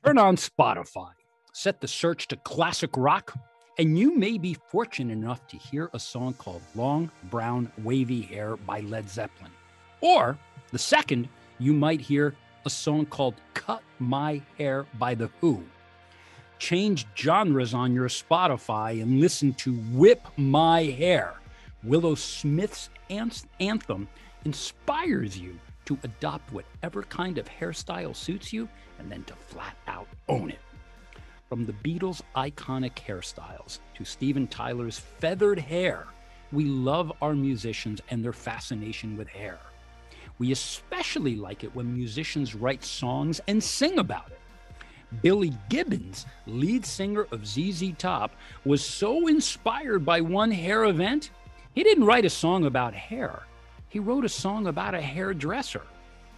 Turn on Spotify, set the search to classic rock, and you may be fortunate enough to hear a song called Long Brown Wavy Hair by Led Zeppelin. Or the second, you might hear a song called Cut My Hair by The Who. Change genres on your Spotify and listen to Whip My Hair. Willow Smith's anthem inspires you to adopt whatever kind of hairstyle suits you and then to flat out own it. From the Beatles' iconic hairstyles to Steven Tyler's feathered hair, we love our musicians and their fascination with hair. We especially like it when musicians write songs and sing about it. Billy Gibbons, lead singer of ZZ Top, was so inspired by one hair event, he didn't write a song about hair. He wrote a song about a hairdresser.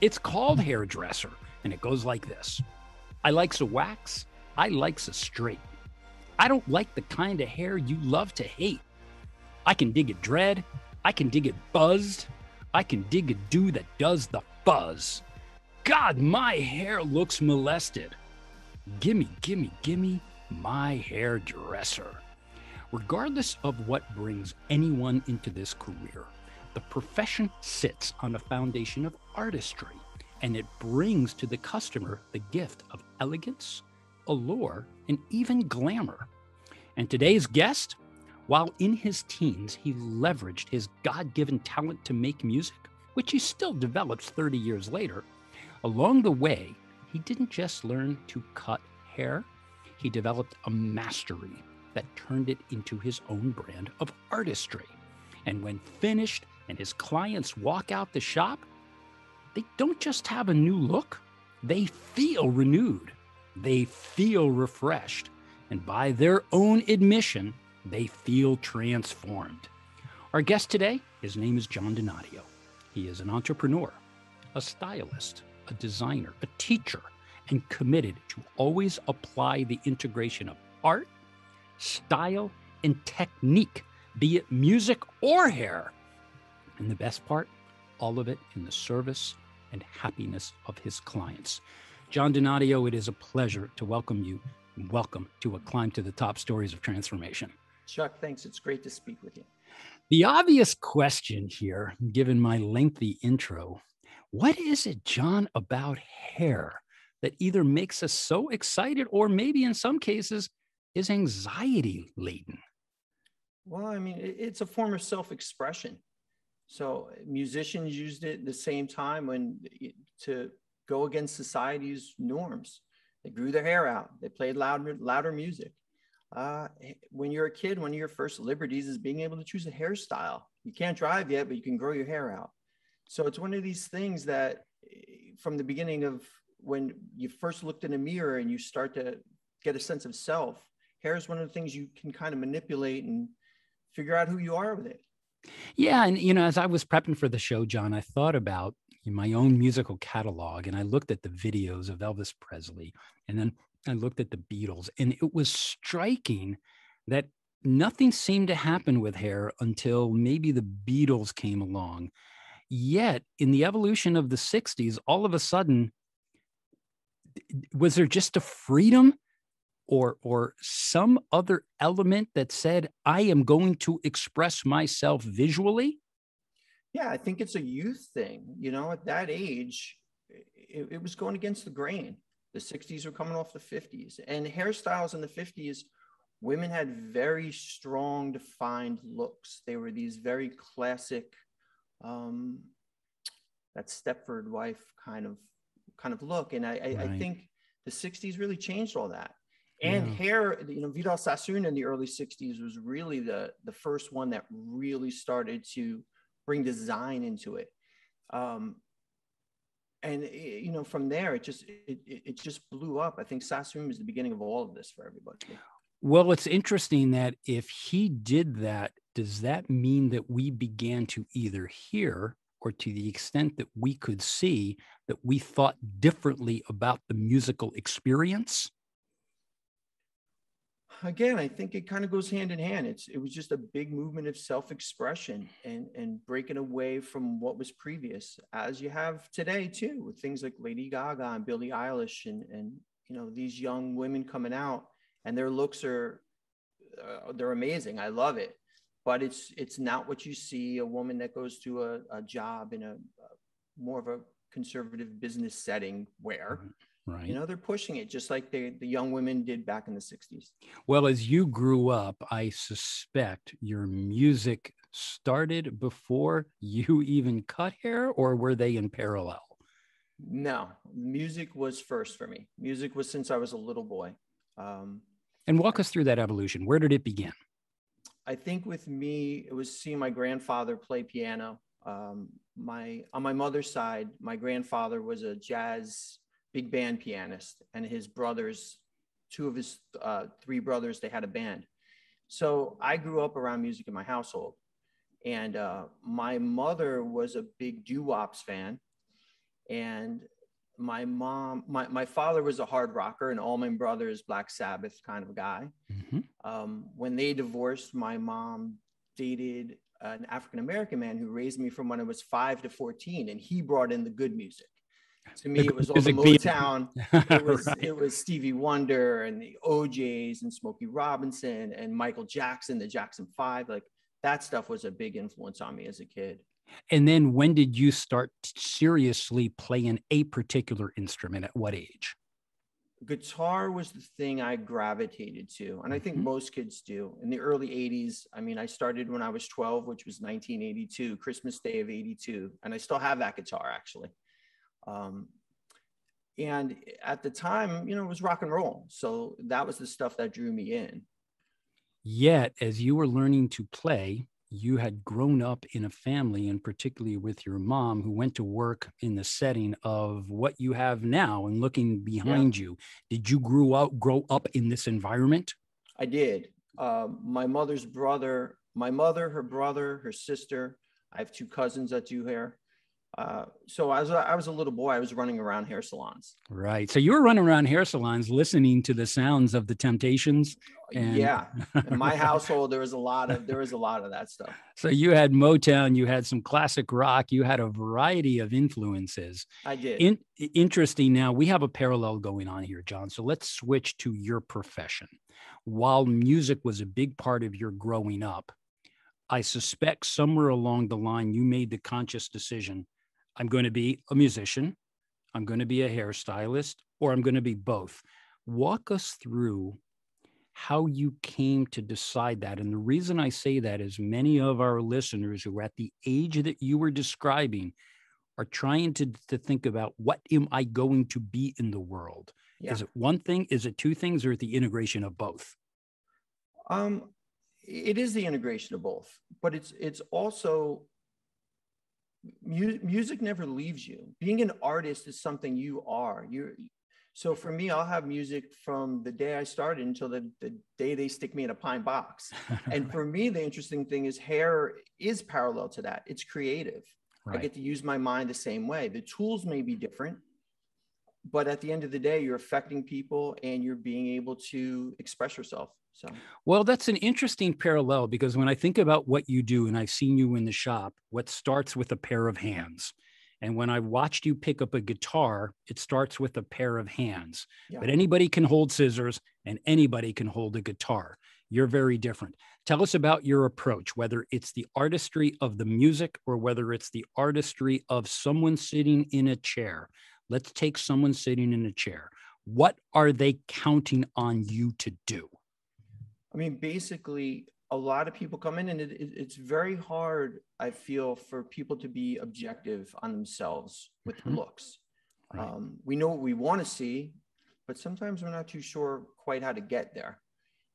It's called Hairdresser, and it goes like this. I likes a wax, I likes a straight. I don't like the kind of hair you love to hate. I can dig it dread, I can dig it buzzed, I can dig a do that does the fuzz. God, my hair looks molested. Gimme, gimme, gimme my hairdresser. Regardless of what brings anyone into this career, the profession sits on a foundation of artistry, and it brings to the customer the gift of elegance, allure, and even glamour. And today's guest, while in his teens, he leveraged his God-given talent to make music, which he still develops 30 years later. Along the way, he didn't just learn to cut hair, he developed a mastery that turned it into his own brand of artistry. And when finished and his clients walk out the shop, they don't just have a new look, they feel renewed, they feel refreshed, and by their own admission, they feel transformed. Our guest today, his name is John Donadio. He is an entrepreneur, a stylist, a designer, a teacher, and committed to always apply the integration of art, style, and technique, be it music or hair. And the best part, all of it in the service and happiness of his clients. John Donadio, it is a pleasure to welcome you. Welcome to A Climb to the Top Stories of Transformation. Chuck, thanks. It's great to speak with you. The obvious question here, given my lengthy intro, what is it, John, about hair that either makes us so excited or maybe in some cases is anxiety laden? Well, I mean, it's a form of self-expression. So musicians used it at the same time to go against society's norms. They grew their hair out. They played louder music. When you're a kid, one of your first liberties is being able to choose a hairstyle. You can't drive yet, but you can grow your hair out. So it's one of these things that from the beginning of when you first looked in a mirror and you start to get a sense of self, hair is one of the things you can kind of manipulate and figure out who you are with it. Yeah. And, as I was prepping for the show, John, I thought about my own musical catalog and I looked at the videos of Elvis Presley and then I looked at the Beatles, and it was striking that nothing seemed to happen with hair until maybe the Beatles came along. Yet in the evolution of the 60s, all of a sudden, was there just a freedom or some other element that said, I am going to express myself visually? Yeah, I think it's a youth thing. At that age, it was going against the grain. The 60s were coming off the 50s, and hairstyles in the 50s, women had very strong, defined looks. They were these very classic, that Stepford wife kind of look. And Right. I think the 60s really changed all that. And hair, Vidal Sassoon in the early 60s was really the first one that really started to bring design into it. And from there, it just blew up. I think Sassoon was the beginning of all of this for everybody. Well, it's interesting that if he did that, does that mean that we began to either hear or to the extent that we could see that we thought differently about the musical experience? Again, I think it kind of goes hand in hand. It was just a big movement of self-expression and breaking away from what was previous, as you have today too, with things like Lady Gaga and Billie Eilish and these young women coming out, and their looks are, they're amazing. I love it. But it's not what you see a woman that goes to a job in a more of a conservative business setting where, right. they're pushing it just like the young women did back in the 60s. Well, as you grew up, I suspect your music started before you even cut hair, or were they in parallel? No, music was first for me. Music was since I was a little boy. And walk us through that evolution. Where did it begin? I think with me, it was seeing my grandfather play piano. On my mother's side, my grandfather was a jazz big band pianist, and his brothers, two of his three brothers, they had a band. So I grew up around music in my household. And my mother was a big doo-wops fan. And my father was a hard rocker, and Allman Brothers, Black Sabbath kind of guy. When they divorced, my mom dated an African-American man who raised me from when I was 5 to 14, and he brought in the good music. To me, it was all the Motown. It was Stevie Wonder and the OJs and Smokey Robinson and Michael Jackson, the Jackson 5. Like, that stuff was a big influence on me as a kid. And then when did you start seriously playing a particular instrument? At what age? Guitar was the thing I gravitated to. And I think most kids do. In the early 80s, I mean, I started when I was 12, which was 1982, Christmas Day of 82. And I still have that guitar, actually. And at the time, it was rock and roll. So that was the stuff that drew me in. Yet, as you were learning to play, you had grown up in a family, and particularly with your mom, who went to work in the setting of what you have now. And looking behind you, did you grow up in this environment? I did. My mother's brother, my mother, her brother, her sister. I have two cousins that do hair. So as I was a little boy, I was running around hair salons. Right. So you were running around hair salons, listening to the sounds of the Temptations. And yeah, in my household, there was a lot of that stuff. So you had Motown, you had some classic rock, you had a variety of influences. I did. Interesting. Now we have a parallel going on here, John. So let's switch to your profession. While music was a big part of your growing up, I suspect somewhere along the line, you made the conscious decision, I'm going to be a musician, I'm going to be a hairstylist, or I'm going to be both. Walk us through how you came to decide that. And the reason I say that is many of our listeners who are at the age that you were describing are trying to think about, what am I going to be in the world? Yeah. Is it one thing? Is it two things? Or the integration of both? It is the integration of both, but it's also music never leaves you. Being an artist is something you are. So for me, I'll have music from the day I started until the day they stick me in a pine box. And for me, the interesting thing is hair is parallel to that. It's creative. Right. I get to use my mind the same way. The tools may be different, but at the end of the day, you're affecting people and you're being able to express yourself. So, well, that's an interesting parallel, because when I think about what you do, and I've seen you in the shop, what starts with a pair of hands. And when I watched you pick up a guitar, it starts with a pair of hands. Yeah. But anybody can hold scissors and anybody can hold a guitar. You're very different. Tell us about your approach, whether it's the artistry of the music or whether it's the artistry of someone sitting in a chair. Let's take someone sitting in a chair. What are they counting on you to do? I mean, basically, a lot of people come in and it's very hard, I feel, for people to be objective on themselves with their looks. Right. We know what we want to see, but sometimes we're not too sure quite how to get there.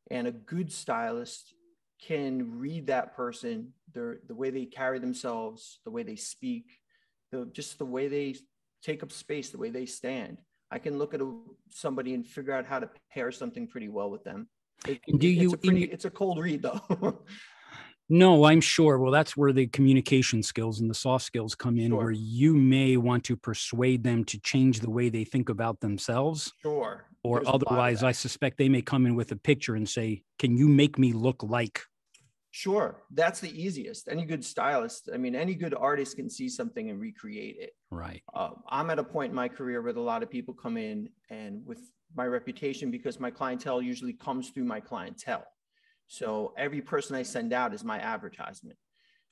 And a good stylist can read that person, the way they carry themselves, the way they speak, just the way they take up space, the way they stand. I can look at somebody and figure out how to pair something pretty well with them. It's a cold read, though. No, I'm sure. Well, that's where the communication skills and the soft skills come in, where you may want to persuade them to change the way they think about themselves. Sure. Or otherwise, I suspect they may come in with a picture and say, can you make me look like? Sure. That's the easiest. Any good stylist, I mean, any good artist can see something and recreate it. Right. I'm at a point in my career where a lot of people come in and with my reputation because my clientele usually comes through my clientele. So every person I send out is my advertisement.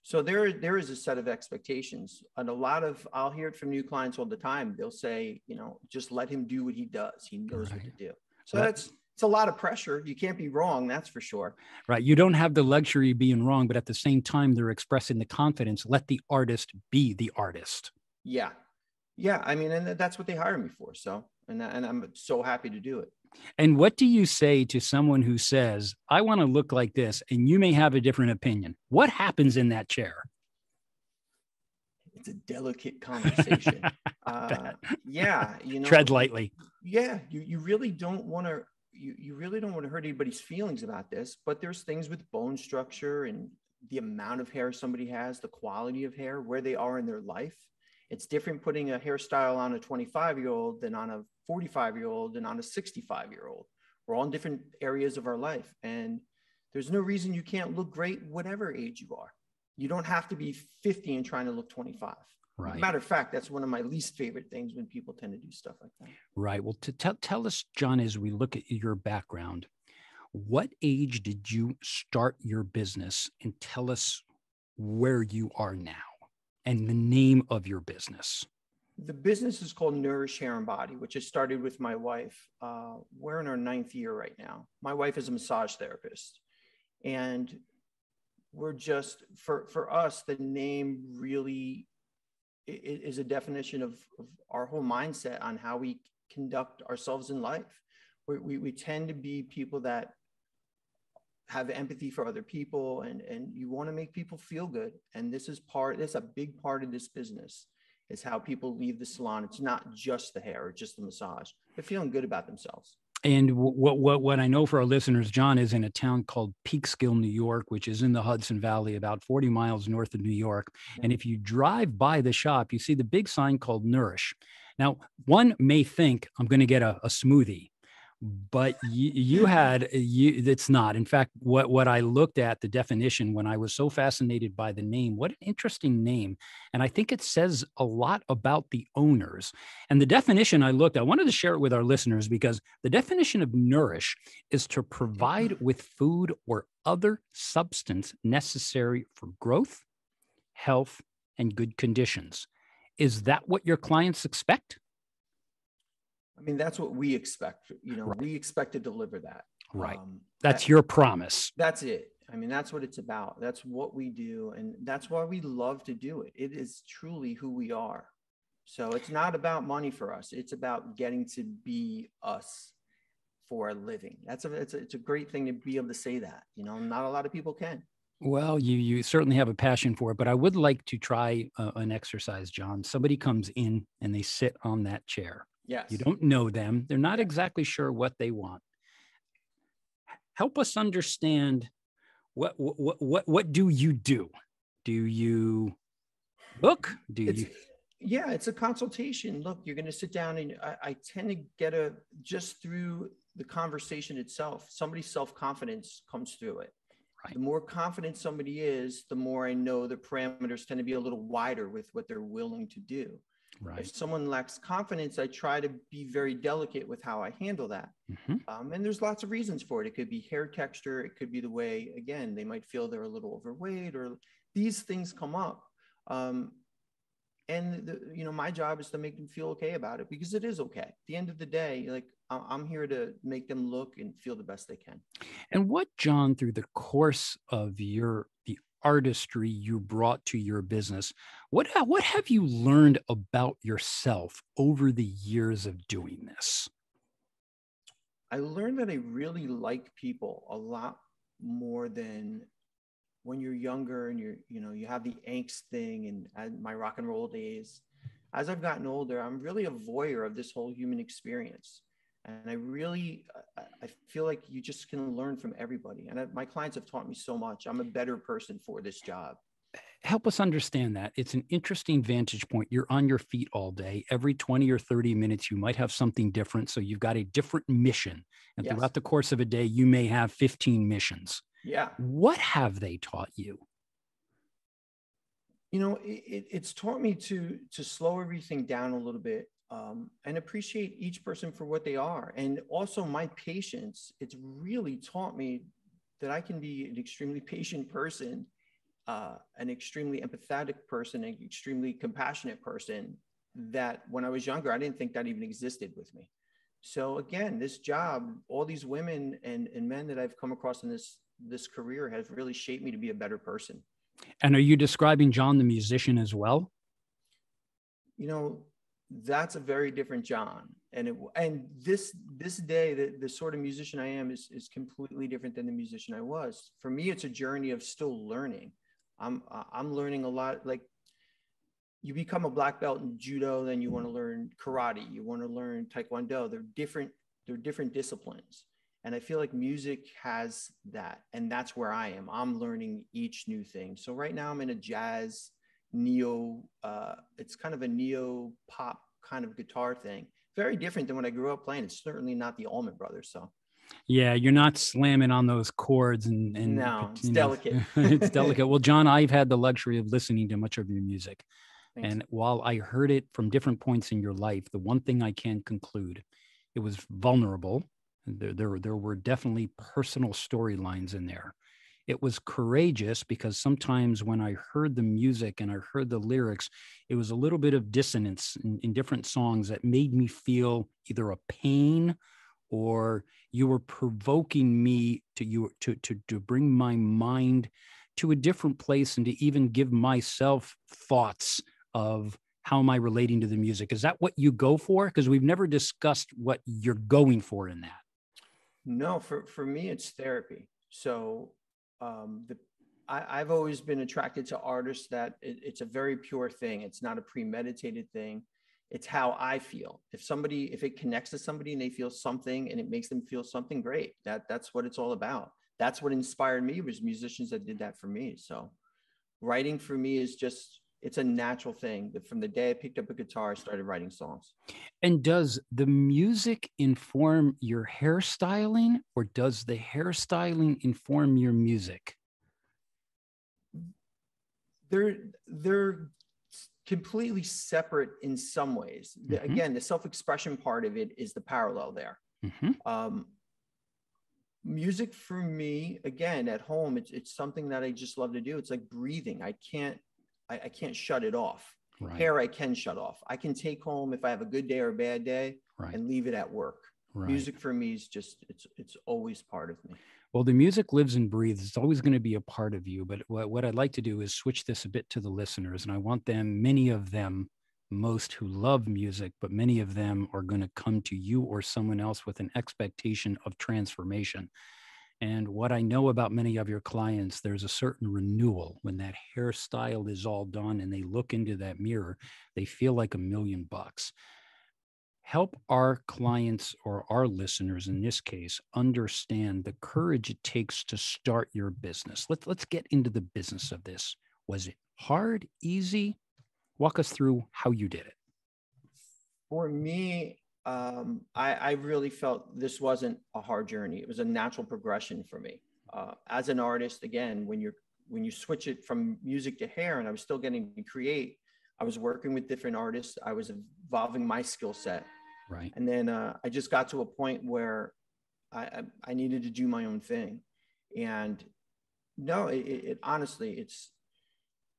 So there is a set of expectations, and I'll hear it from new clients all the time. They'll say, just let him do what he does. He knows what to do. So it's a lot of pressure. You can't be wrong. That's for sure. Right. You don't have the luxury of being wrong, but at the same time, they're expressing the confidence. Let the artist be the artist. Yeah. Yeah. I mean, and that's what they hire me for. So, and I'm so happy to do it. And what do you say to someone who says, I want to look like this, and you may have a different opinion? What happens in that chair? It's a delicate conversation. Yeah. Tread lightly. Yeah. You really don't want to, you really don't want to hurt anybody's feelings about this, but there's things with bone structure and the amount of hair somebody has, the quality of hair, where they are in their life. It's different putting a hairstyle on a 25-year-old than on a 45-year-old and on a 65-year-old. We're all in different areas of our life. And there's no reason you can't look great whatever age you are. You don't have to be 50 and trying to look 25. Right. Matter of fact, that's one of my least favorite things when people tend to do stuff like that. Right. Well, tell us, John, as we look at your background, what age did you start your business, and tell us where you are now and the name of your business? The business is called Nourish Hair Body, which has started with my wife. We're in our 9th year right now. My wife is a massage therapist, and we're just, for us, the name really is a definition of our whole mindset on how we conduct ourselves in life. We tend to be people that have empathy for other people, and you want to make people feel good. And this is a big part of this business, is how people leave the salon. It's not just the hair or just the massage. They're feeling good about themselves. And what I know for our listeners, John is in a town called Peekskill, New York, which is in the Hudson Valley, about 40 miles north of New York. Yeah. And if you drive by the shop, you see the big sign called Nourish. Now, one may think I'm going to get a smoothie, but it's not. In fact, what I looked at, the definition, when I was so fascinated by the name, what an interesting name. And I think it says a lot about the owners. And the definition I wanted to share it with our listeners, because the definition of nourish is to provide with food or other substance necessary for growth, health, and good conditions. Is that what your clients expect? I mean, that's what we expect. Right. We expect to deliver that. Right. That's your promise. That's it. I mean, that's what it's about. That's what we do. And that's why we love to do it. It is truly who we are. So it's not about money for us. It's about getting to be us for a living. It's a great thing to be able to say that, not a lot of people can. Well, you certainly have a passion for it, but I would like to try an exercise, John. Somebody comes in and they sit on that chair. Yes. You don't know them. They're not exactly sure what they want. Help us understand what do you do? Do you book? Yeah, it's a consultation. Look, you're going to sit down, and I tend to get just through the conversation itself, somebody's self-confidence comes through it. Right. The more confident somebody is, the more I know the parameters tend to be a little wider with what they're willing to do. Right. If someone lacks confidence, I try to be very delicate with how I handle that. Mm-hmm. And there's lots of reasons for it. It could be hair texture. It could be the way, again, they might feel they're a little overweight, or these things come up. And my job is to make them feel okay about it, because it is okay. At the end of the day, like, I'm here to make them look and feel the best they can. And what, John, through the course of the artistry you brought to your business, what have you learned about yourself over the years of doing this? I learned that I really like people a lot more than when you're younger and you have the angst thing, and my rock and roll days. As I've gotten older, I'm really a voyeur of this whole human experience. And I feel like you just can learn from everybody. And my clients have taught me so much. I'm a better person for this job. Help us understand that. It's an interesting vantage point. You're on your feet all day. Every 20 or 30 minutes, you might have something different. So you've got a different mission. And yes, throughout the course of a day, you may have 15 missions. Yeah. What have they taught you? It's taught me to slow everything down a little bit. and appreciate each person for what they are. And also my patience, it's really taught me that I can be an extremely patient person, an extremely empathetic person, an extremely compassionate person that when I was younger, I didn't think that even existed with me. So again, this job, all these women and men that I've come across in this career has really shaped me to be a better person. And are you describing John the musician as well? You know, that's a very different John. And this day, the sort of musician I am is completely different than the musician I was. For me, it's a journey of still learning. I'm learning a lot. Like, you become a black belt in judo, then you want to learn karate, you want to learn taekwondo. They're different disciplines. And I feel like music has that. And that's where I am. I'm learning each new thing. So right now I'm in a jazz neo, it's kind of a neo pop kind of guitar thing. Very different than when I grew up playing. It's certainly not the Allman Brothers. So yeah, you're not slamming on those chords and no, it's delicate. It's delicate. Well, John, I've had the luxury of listening to much of your music. Thanks. And while I heard it from different points in your life, the one thing I can conclude, it was vulnerable. There were definitely personal storylines in there. It was courageous because sometimes when I heard the music and I heard the lyrics, it was a little bit of dissonance in different songs that made me feel either a pain or you were provoking me to bring my mind to a different place and to even give myself thoughts of how am I relating to the music? Is that what you go for? Because we've never discussed what you're going for in that. No, for me, it's therapy. So I've always been attracted to artists that it's a very pure thing. It's not a premeditated thing. It's how I feel. If it connects to somebody and they feel something and it makes them feel something, great. That's what it's all about. That's what inspired me, was musicians that did that for me. So writing for me is it's a natural thing. That from the day I picked up a guitar, I started writing songs. And does the music inform your hairstyling, or does the hairstyling inform your music? They're completely separate in some ways. Mm-hmm. Again, the self-expression part of it is the parallel there. Mm-hmm. Music for me, again, at home, it's something that I just love to do. It's like breathing. I can't shut it off. Right. Hair, I can shut off. I can take home if I have a good day or a bad day, right, and leave it at work. Right. Music for me is just, it's always part of me. Well, the music lives and breathes. It's always going to be a part of you. But what I'd like to do is switch this a bit to the listeners. And I want them, many of them, most who love music, but many of them are going to come to you or someone else with an expectation of transformation. And what I know about many of your clients, there's a certain renewal when that hairstyle is all done and they look into that mirror, they feel like $1,000,000. Help our clients, or our listeners in this case, understand the courage it takes to start your business. Let's get into the business of this. Was it hard, easy? Walk us through how you did it. For me, I really felt this wasn't a hard journey. It was a natural progression for me. As an artist, again, when you switch it from music to hair, and I was still getting to create, I was working with different artists. I was evolving my skill set. Right. And then I just got to a point where I needed to do my own thing. And no, it honestly, it's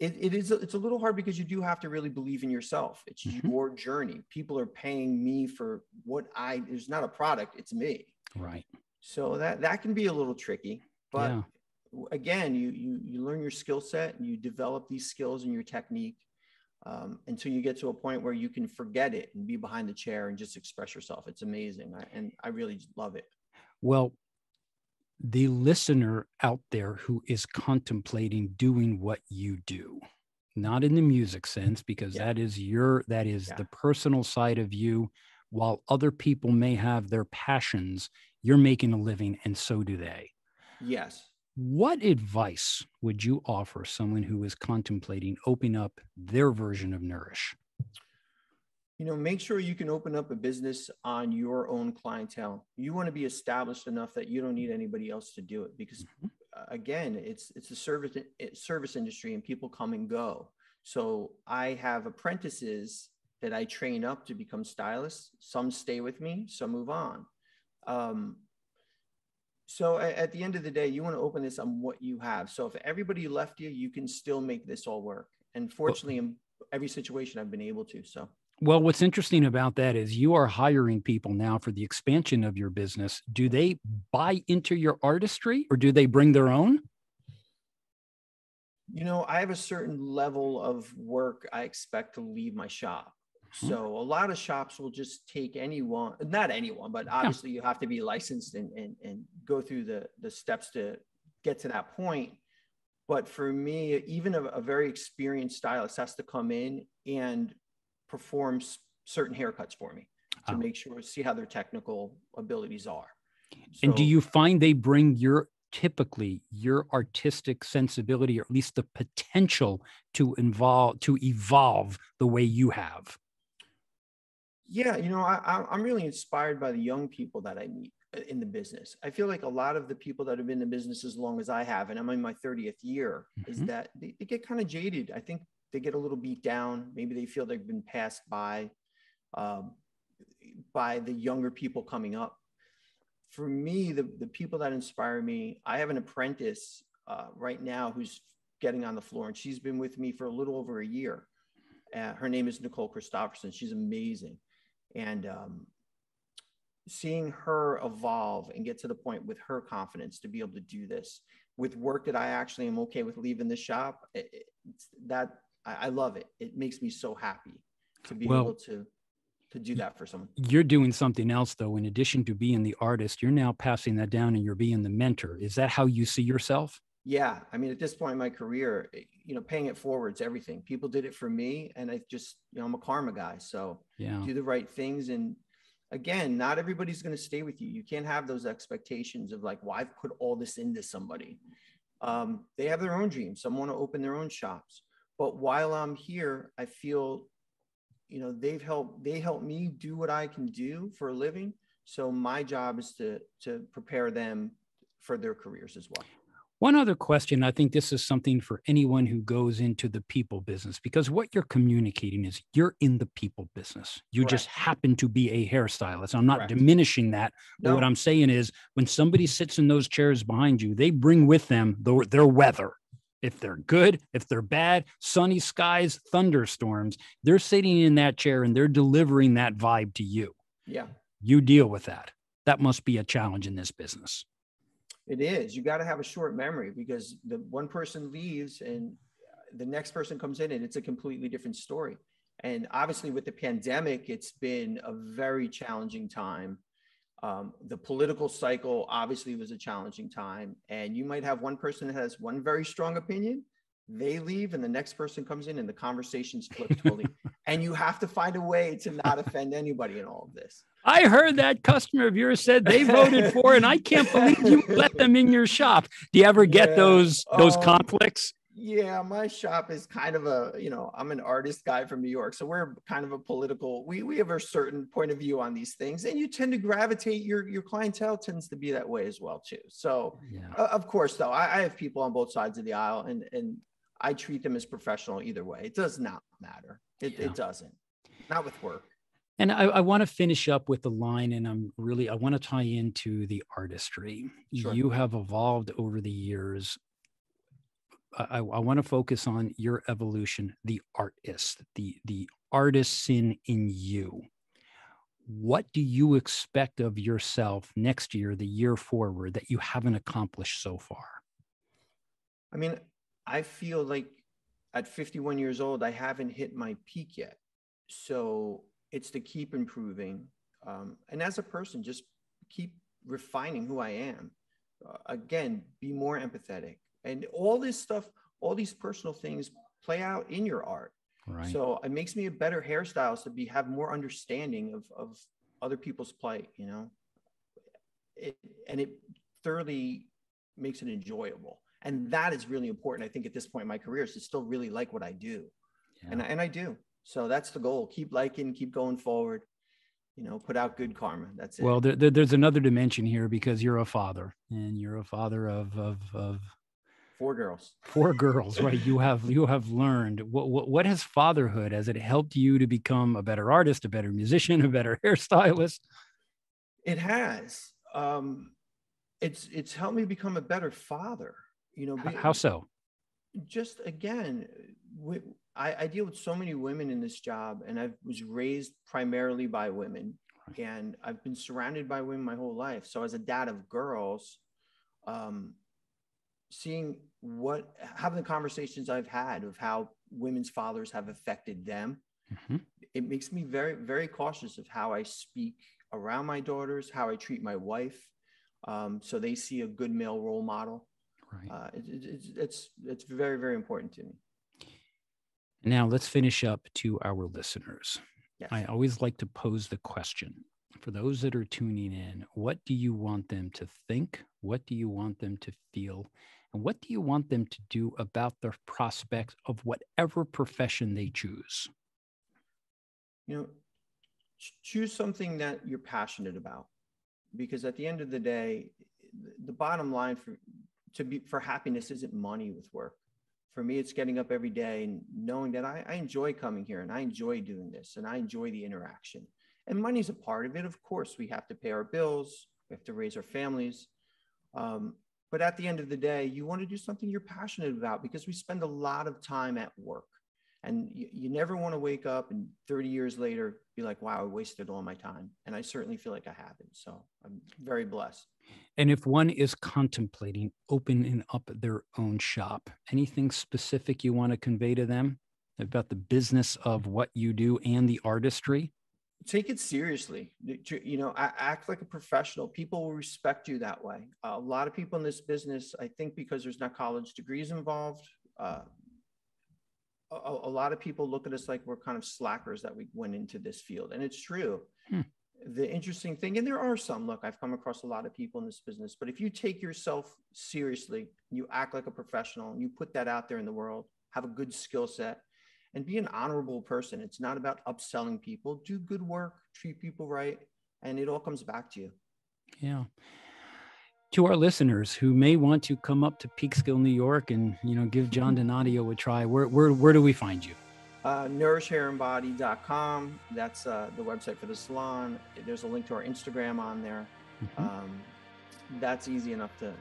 a little hard because you do have to really believe in yourself. It's your journey. People are paying me for it's not a product, it's me. Right. So that can be a little tricky, but yeah. Again, you learn your skill set and you develop these skills and your technique until you get to a point where you can forget it and be behind the chair and just express yourself. It's amazing. And I really love it. Well, the listener out there who is contemplating doing what you do, not in the music sense, because that is the personal side of you. While other people may have their passions, you're making a living, and so do they. Yes. What advice would you offer someone who is contemplating opening up their version of Nourish? Make sure you can open up a business on your own clientele. You want to be established enough that you don't need anybody else to do it, because again, it's a service industry and people come and go. So I have apprentices that I train up to become stylists. Some stay with me, some move on. So at the end of the day, you want to open this on what you have. So if everybody left you, you can still make this all work. And fortunately, in every situation, I've been able to. So. Well, what's interesting about that is you are hiring people now for the expansion of your business. Do they buy into your artistry or do they bring their own? You know, I have a certain level of work I expect to leave my shop. So a lot of shops will just take anyone, not anyone, but obviously you have to be licensed and go through the steps to get to that point. But for me, even a very experienced stylist has to come in and perform certain haircuts for me to make sure, see how their technical abilities are. So, and do you find they bring typically your artistic sensibility, or at least the potential to evolve the way you have? Yeah, you know, I'm really inspired by the young people that I meet in the business. I feel like a lot of the people that have been in the business as long as I have, and I'm in my 30th year, is that they get kind of jaded. I think they get a little beat down. Maybe they feel they've been passed by the younger people coming up. For me, the people that inspire me, I have an apprentice right now who's getting on the floor, and she's been with me for a little over a year. Her name is Nicole Christopherson. She's amazing. And seeing her evolve and get to the point with her confidence to be able to do this with work that I actually am okay with leaving the shop, I love it. It makes me so happy to be able to do that for someone. You're doing something else, though. In addition to being the artist, you're now passing that down and you're being the mentor. Is that how you see yourself? Yeah. I mean, at this point in my career, you know, paying it forward is everything. People did it for me. And I just, you know, I'm a karma guy. So do the right things. And again, not everybody's going to stay with you. You can't have those expectations of like, well, I've put all this into somebody. They have their own dreams. Some want to open their own shops. But while I'm here, I feel, you know, they help me do what I can do for a living. So my job is to prepare them for their careers as well. One other question, I think this is something for anyone who goes into the people business, because what you're communicating is you're in the people business. You just happen to be a hairstylist. I'm not diminishing that. But what I'm saying is when somebody sits in those chairs behind you, they bring with them their weather. If they're good, if they're bad, sunny skies, thunderstorms, they're sitting in that chair and they're delivering that vibe to you. Yeah. You deal with that. That must be a challenge in this business. It is. You got to have a short memory because the one person leaves and the next person comes in and it's a completely different story. And obviously with the pandemic, it's been a very challenging time. The political cycle obviously was a challenging time. And you might have one person that has one very strong opinion. They leave and the next person comes in and the conversation's flipped totally. And you have to find a way to not offend anybody in all of this. I heard that customer of yours said they voted for, and I can't believe you let them in your shop. Do you ever get those conflicts? Yeah, my shop is kind of I'm an artist guy from New York. So we're kind of a political, we have a certain point of view on these things, and you tend to gravitate, your clientele tends to be that way as well too. So of course, though, I have people on both sides of the aisle and I treat them as professional either way. It does not matter. It doesn't, not with work. And I want to finish up with the line, and I want to tie into the artistry. Sure. You have evolved over the years. I want to focus on your evolution, the artist, the artisan in you. What do you expect of yourself next year, the year forward, that you haven't accomplished so far? I mean, I feel like at 51 years old, I haven't hit my peak yet. So it's to keep improving. And as a person, just keep refining who I am. Again, be more empathetic. And all this stuff, all these personal things play out in your art. Right. So it makes me a better hairstylist to have more understanding of other people's plight, you know? And it thoroughly makes it enjoyable. And that is really important, I think, at this point in my career, is to still really like what I do. Yeah. And I do. So that's the goal. Keep liking, keep going forward, you know, put out good karma. That's it. Well, there's another dimension here because you're a father, and you're a father of 4 girls. 4 girls, right? You have learned. What has fatherhood, has it helped you to become a better artist, a better musician, a better hairstylist? It has. It's helped me become a better father. You know, How so? just again, I deal with so many women in this job, and I was raised primarily by women, and I've been surrounded by women my whole life. So as a dad of girls, seeing having the conversations I've had of how women's fathers have affected them, it makes me very, very cautious of how I speak around my daughters, how I treat my wife. So they see a good male role model. Right. It's very, very important to me. Now let's finish up to our listeners. Yes. I always like to pose the question for those that are tuning in: what do you want them to think? What do you want them to feel? And what do you want them to do about the prospects of whatever profession they choose? You know, choose something that you're passionate about, because at the end of the day, the bottom line for happiness isn't money with work. For me, it's getting up every day and knowing that I enjoy coming here and I enjoy doing this and I enjoy the interaction. And money's a part of it. Of course, we have to pay our bills. We have to raise our families. But at the end of the day, you want to do something you're passionate about, because we spend a lot of time at work. And you never want to wake up and 30 years later be like, wow, I wasted all my time. And I certainly feel like I haven't. So I'm very blessed. And if one is contemplating opening up their own shop, anything specific you want to convey to them about the business of what you do and the artistry? Take it seriously. You know, act like a professional. People will respect you that way. A lot of people in this business, I think, because there's not college degrees involved, a lot of people look at us like we're kind of slackers that we went into this field. And it's true. The interesting thing, and there are some, look, I've come across a lot of people in this business, but if you take yourself seriously, you act like a professional, and you put that out there in the world, have a good skill set, and be an honorable person. It's not about upselling people. Do good work, treat people right, and it all comes back to you. Yeah. To our listeners who may want to come up to Peekskill, New York, and give John Donadio a try, where do we find you? NourishHairBody.com. That's the website for the salon. There's a link to our Instagram on there. That's easy enough to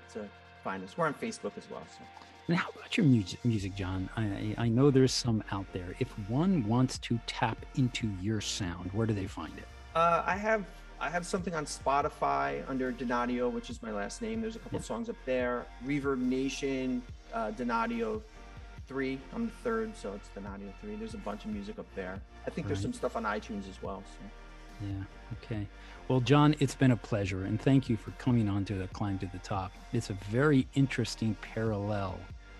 find us. We're on Facebook as well. So. And how about your music, John? I know there's some out there. If one wants to tap into your sound, where do they find it? I have something on Spotify under Donadio, which is my last name. There's a couple songs up there. Reverb Nation, Donadio 3. I'm the third, so it's Donadio 3. There's a bunch of music up there. I think there's some stuff on iTunes as well. So. Yeah. Okay. Well, John, it's been a pleasure, and thank you for coming on to the Climb to the Top. It's a very interesting parallel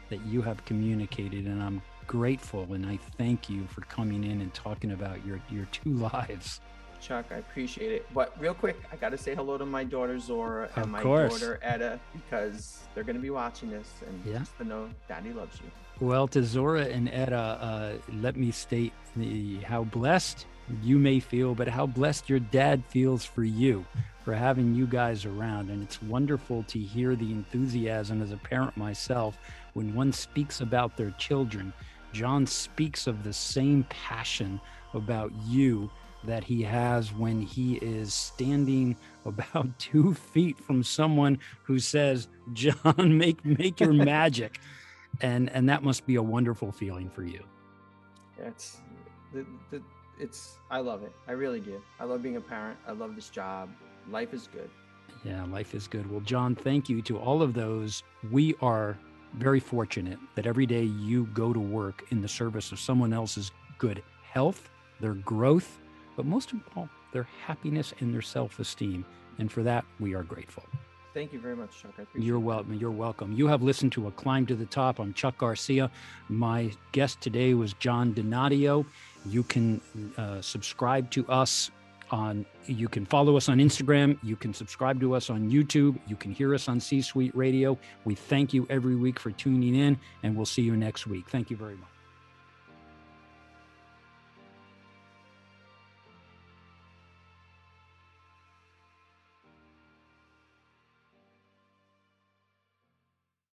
that you have communicated, and I'm grateful, and I thank you for coming in and talking about your 2 lives. Chuck, I appreciate it. But real quick, I got to say hello to my daughter Zora and my daughter Etta, because they're going to be watching this, and just to know Daddy loves you. Well, to Zora and Etta, let me state how blessed you may feel, but how blessed your dad feels for you, for having you guys around. And it's wonderful to hear the enthusiasm as a parent myself when one speaks about their children. John speaks of the same passion about you that he has when he is standing about 2 feet from someone who says, John, make your magic. And that must be a wonderful feeling for you. I love it. I really do. I love being a parent. I love this job. Life is good. Yeah, life is good. Well, John, thank you to all of those. We are very fortunate that every day you go to work in the service of someone else's good health, their growth, but most of all, their happiness and their self-esteem. And for that, we are grateful. Thank you very much, Chuck. I appreciate it. You're welcome. You're welcome. You have listened to A Climb to the Top. I'm Chuck Garcia. My guest today was John Donadio. You can subscribe to us you can follow us on Instagram. You can subscribe to us on YouTube. You can hear us on C-Suite Radio. We thank you every week for tuning in, and we'll see you next week. Thank you very much.